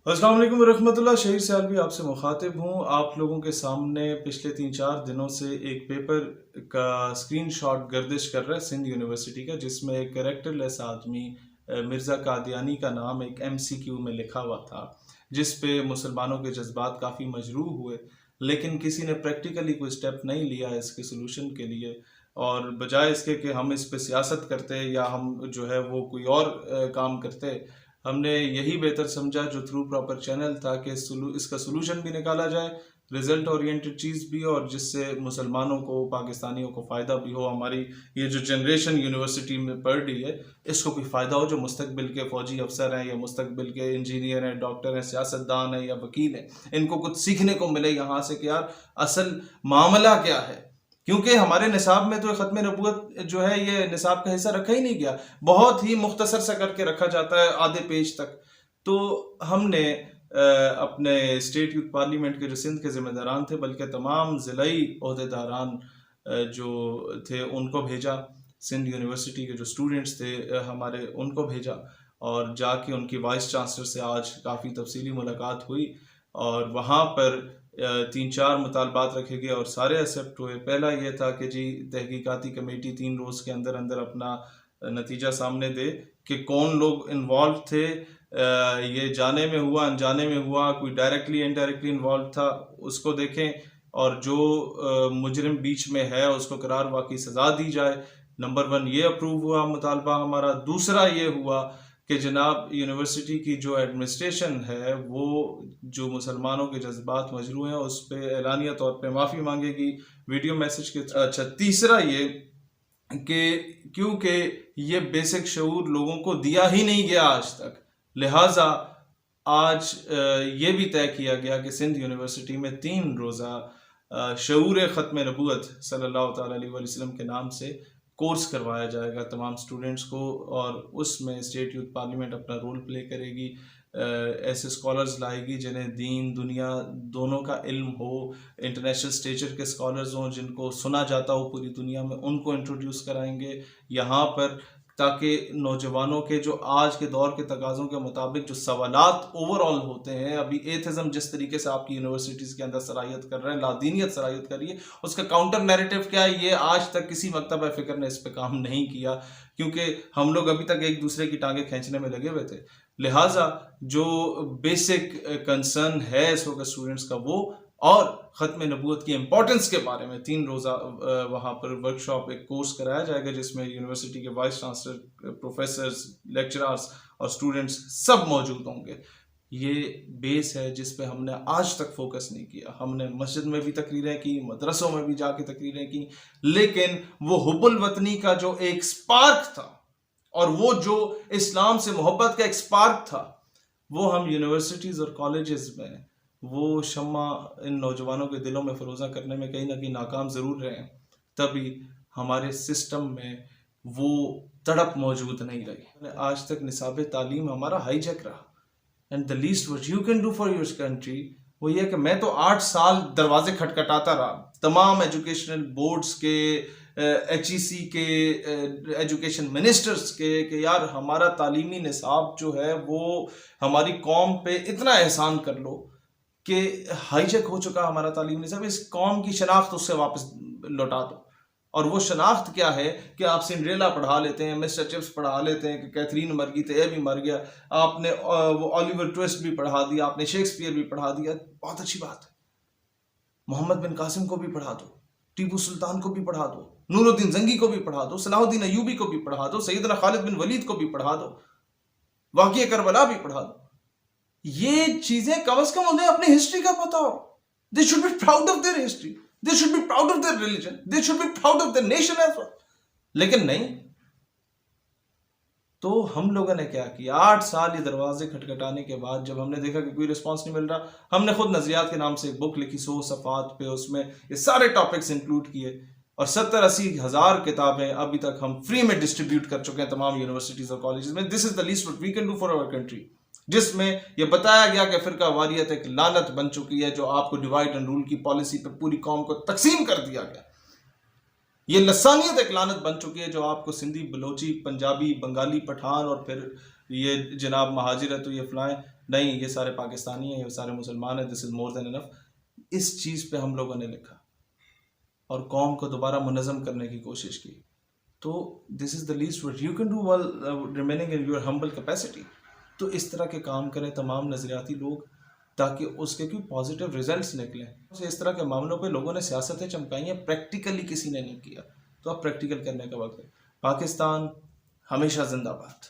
अस्सलाम वालेकुम रहमतुल्लाह। शहीर सियालवी आपसे मुखातिब हूँ। आप लोगों के सामने पिछले 3-4 दिनों से एक पेपर का स्क्रीनशॉट गर्दिश कर रहा है सिंध यूनिवर्सिटी का, जिसमें एक कैरेक्टरलेस आदमी मिर्ज़ा कादियानी का नाम एक MCQ में लिखा हुआ था, जिस पे मुसलमानों के जज्बात काफ़ी मजरूह हुए, लेकिन किसी ने प्रैक्टिकली कोई स्टेप नहीं लिया इसके सोल्यूशन के लिए। और बजाय इसके कि हम इस पे सियासत करते या हम जो है वो कोई और काम करते, हमने यही बेहतर समझा जो थ्रू प्रॉपर चैनल था कि इसका सोल्यूशन भी निकाला जाए, रिजल्ट ओरिएंटेड चीज़ भी हो, और जिससे मुसलमानों को, पाकिस्तानियों को फ़ायदा भी हो। हमारी ये जो जनरेशन यूनिवर्सिटी में पढ़ रही है, इसको भी फ़ायदा हो, जो मुस्तकबिल के फ़ौजी अफसर हैं या मुस्तकबिल के इंजीनियर हैं, डॉक्टर हैं, सियासतदान हैं या वकील हैं, इनको कुछ सीखने को मिले यहाँ से कि यार असल मामला क्या है। क्योंकि हमारे निसाब में तो ख़त्म नबूवत जो है ये निसाब का हिस्सा रखा ही नहीं गया, बहुत ही मुख्तसर सा करके रखा जाता है आधे पेज तक। तो हमने अपने स्टेट यूथ पार्लियामेंट के जो सिंध के ज़िम्मेदारान थे, बल्कि तमाम ज़िलाई ओहदेदारान जो थे उनको भेजा, सिंध यूनिवर्सिटी के जो स्टूडेंट्स थे हमारे, उनको भेजा, और जाके उनकी वाइस चांसलर से आज काफ़ी तफसीली मुलाकात हुई, और वहाँ पर 3-4 मुतालबात रखे गए और सारे एक्सेप्ट हुए। पहला ये था कि जी तहकीकाती कमेटी 3 रोज़ के अंदर अंदर अपना नतीजा सामने दे कि कौन लोग इन्वॉल्व थे, ये जाने में हुआ, अनजाने में हुआ, कोई डायरेक्टली इनडायरेक्टली इन्वॉल्व था, उसको देखें, और जो मुजरिम बीच में है उसको करार वाकई सज़ा दी जाए। नंबर 1 ये अप्रूव हुआ मुतालबा हमारा। दूसरा ये हुआ कि जनाब यूनिवर्सिटी की जो एडमिनिस्ट्रेशन है वो जो मुसलमानों के जज्बात मजरूह हैं उस पर एलानिया तौर पे माफ़ी मांगेगी वीडियो मैसेज के। अच्छा, तीसरा ये कि क्योंकि ये बेसिक शऊर लोगों को दिया ही नहीं गया आज तक, लिहाजा आज ये भी तय किया गया कि सिंध यूनिवर्सिटी में 3 रोज़ा शऊर ख़त्म नबूवत सल्लल्लाहु तआला अलैहि वसल्लम के नाम से कोर्स करवाया जाएगा तमाम स्टूडेंट्स को, और उसमें स्टेट यूथ पार्लियामेंट अपना रोल प्ले करेगी। ऐसे स्कॉलर्स लाएगी जिन्हें दीन दुनिया दोनों का इल्म हो, इंटरनेशनल स्टेचर के स्कॉलर्स हों जिनको सुना जाता हो पूरी दुनिया में, उनको इंट्रोड्यूस कराएंगे यहाँ पर, ताकि नौजवानों के जो आज के दौर के तकाज़ों के मुताबिक जो सवालात ओवरऑल होते हैं, अभी एथिज़म जिस तरीके से आपकी यूनिवर्सिटीज़ के अंदर सराहियत कर रहा है, लादीनियत सराहियत कर रही है, उसका काउंटर नैरेटिव क्या है, ये आज तक किसी मकतब फ़िक्र ने इस पर काम नहीं किया, क्योंकि हम लोग अभी तक एक दूसरे की टांगें खींचने में लगे हुए थे। लिहाजा जो बेसिक कंसर्न है इस वक्त स्टूडेंट्स का, वो और ख़त्म नबूवत की इम्पोर्टेंस के बारे में 3 रोज़ा वहाँ पर वर्कशॉप, एक कोर्स कराया जाएगा जिसमें यूनिवर्सिटी के वाइस चांसलर, प्रोफेसर्स, लेक्चरर्स और स्टूडेंट्स सब मौजूद होंगे। ये बेस है जिस पे हमने आज तक फोकस नहीं किया। हमने मस्जिद में भी तकरीरें की, मदरसों में भी जाके तकरीरें की, लेकिन वो हुब्बुल वतनी का जो एक स्पार्क था और वो जो इस्लाम से मोहब्बत का एक स्पार्क था, वो हम यूनिवर्सिटीज़ और कॉलेजेस में वो शम्मा इन नौजवानों के दिलों में फरोज़ा करने में कहीं ना कहीं नाकाम ज़रूर रहे हैं। तभी हमारे सिस्टम में वो तड़प मौजूद नहीं रही। आज तक निसाब तालीम हमारा हाईजैक रहा, and the least what you can do for your country वो ये है कि मैं तो 8 साल दरवाजे खटखटाता रहा तमाम एजुकेशनल बोर्ड्स के, HEC के, एजुकेशन मिनिस्टर्स के, कि यार हमारा तालीमी निसाब जो है वो हमारी कौम पे इतना एहसान कर लो कि हाईजैक हो चुका हमारा तालीमी निसाब, इस कौम की शनाख्त उससे वापस लौटा दो। और वो शनाख्त क्या है कि आप सिंड्रेला पढ़ा लेते हैं, मिस्टर चिप्स पढ़ा लेते हैं, कि कैथरीन मर गई तो ये भी मर गया, आपने वो ऑलिवर ट्विस्ट भी पढ़ा दिया, आपने शेक्सपियर भी पढ़ा दिया, बहुत अच्छी बात है। मोहम्मद बिन कासिम को भी पढ़ा दो, टीपू सुल्तान को भी पढ़ा दो, नूरुद्दीन जंगी को भी पढ़ा दो, सलाहुद्दीन अयूबी को भी पढ़ा दो, सैयदना खालिद बिन वलीद को भी पढ़ा दो, वाक़िया करबला भी पढ़ा दो। ये चीजें कम से कम उन्हें अपनी हिस्ट्री का पता हो। They should be proud of their history, they should be proud of their religion, they should be proud of their nation as well. लेकिन नहीं, तो हम लोगों ने क्या किया, 8 साल ये दरवाजे खटखटाने के बाद जब हमने देखा कि कोई रिस्पांस नहीं मिल रहा, हमने खुद नजरियात के नाम से एक बुक लिखी 100 सफ़ात पे, उसमें ये सारे टॉपिक्स इंक्लूड किए, और 70-80 हज़ार किताबें अभी तक हम फ्री में डिस्ट्रीब्यूट कर चुके हैं तमाम यूनिवर्सिटीज़ और कॉलेजेस में। This is the least what we can do for our country, जिसमें यह बताया गया कि फ़िरका वारियत एक लानत बन चुकी है, जो आपको डिवाइड एंड रूल की पॉलिसी पर पूरी कौम को तकसीम कर दिया गया। ये लसानियत एक लानत बन चुकी है, जो आपको सिंधी, बलोची, पंजाबी, बंगाली, पठान और फिर ये जनाब महाजिर है तो ये फलाएं, نہیں یہ سارے پاکستانی ہیں، یہ سارے مسلمان ہیں، دس از مور دین انف. اس چیز پہ ہم لوگوں نے لکھا اور قوم کو دوبارہ منظم کرنے کی کوشش کی. تو this is the least what you can do while remaining in your humble capacity. تو اس طرح کے کام کریں تمام نظریاتی لوگ تاکہ اس کے کوئی پازیٹیو ریزلٹس نکلیں. اس طرح کے معاملوں پہ لوگوں نے سیاستیں چمکائی ہیں، پریکٹیکلی کسی نے نہیں کیا. تو اب پریکٹیکل کرنے کا وقت ہے. پاکستان ہمیشہ زندہ باد.